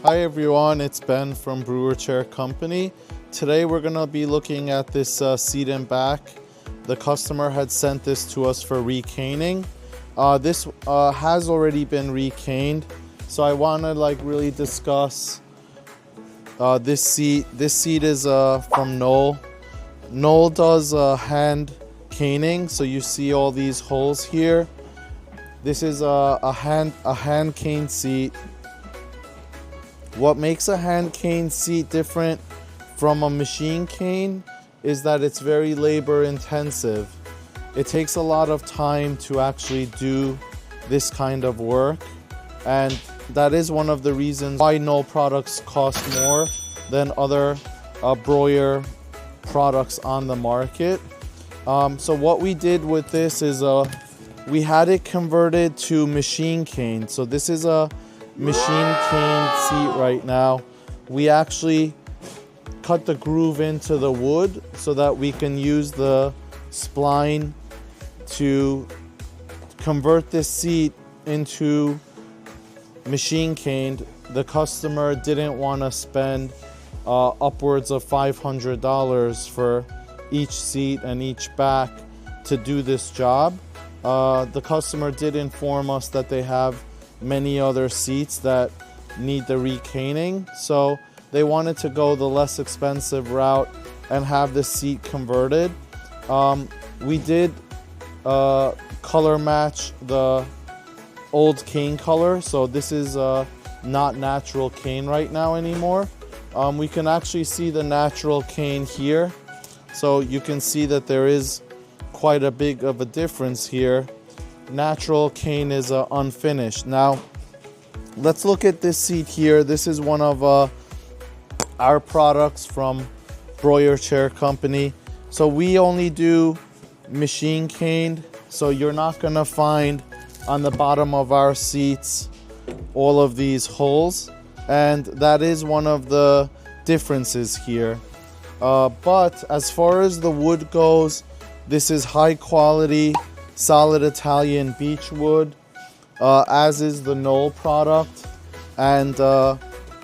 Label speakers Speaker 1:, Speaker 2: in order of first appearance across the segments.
Speaker 1: Hi everyone, it's Ben from Breuer Chair Company. Today we're going to be looking at this seat and back. The customer had sent this to us for recaning. This has already been recaned, so I want to really discuss this seat. This seat is from Knoll. Knoll does hand caning, so you see all these holes here. This is a hand cane seat. What makes a hand cane seat different from a machine cane is that it's very labor intensive. It takes a lot of time to actually do this kind of work, and that is one of the reasons why Knoll products cost more than other Breuer products on the market. So what we did with this is we had it converted to machine cane. So this is a machine cane seat right now. We actually cut the groove into the wood so that we can use the spline to convert this seat into machine caned. The customer didn't want to spend upwards of $500 for each seat and each back to do this job. The customer did inform us that they have many other seats that need the recaning, so they wanted to go the less expensive route and have the seat converted. We did color match the old cane color, so this is not natural cane right now anymore. We can actually see the natural cane here, so you can see that there is quite a big of a difference here. Natural cane is unfinished. Now let's look at this seat here. This is one of our products from Breuer Chair Company. So we only do machine caned, so you're not gonna find on the bottom of our seats all of these holes, and that is one of the differences here. But as far as the wood goes, this is high quality solid Italian beech wood, as is the Knoll product, and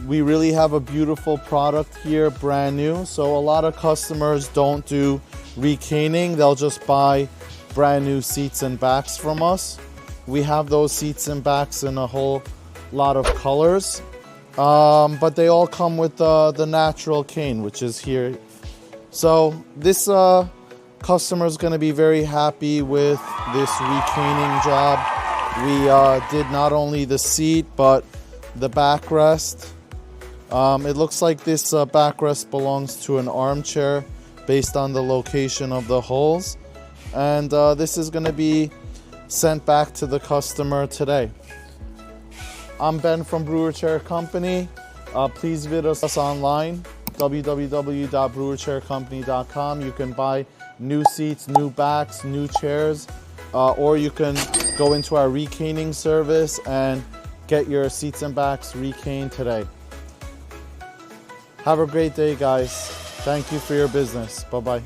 Speaker 1: we really have a beautiful product here, brand new. So a lot of customers don't do recaning, they'll just buy brand new seats and backs from us. We have those seats and backs in a whole lot of colors, but they all come with the natural cane, which is here. So this customer is going to be very happy with this recaning job. We did not only the seat but the backrest. It looks like this backrest belongs to an armchair based on the location of the holes, and this is going to be sent back to the customer today. I'm Ben from Breuer Chair Company. Please visit us online, www.breuerchaircompany.com. You can buy new seats, new backs, new chairs, or you can go into our recaning service and get your seats and backs recaned today. Have a great day, guys. Thank you for your business. Bye-bye.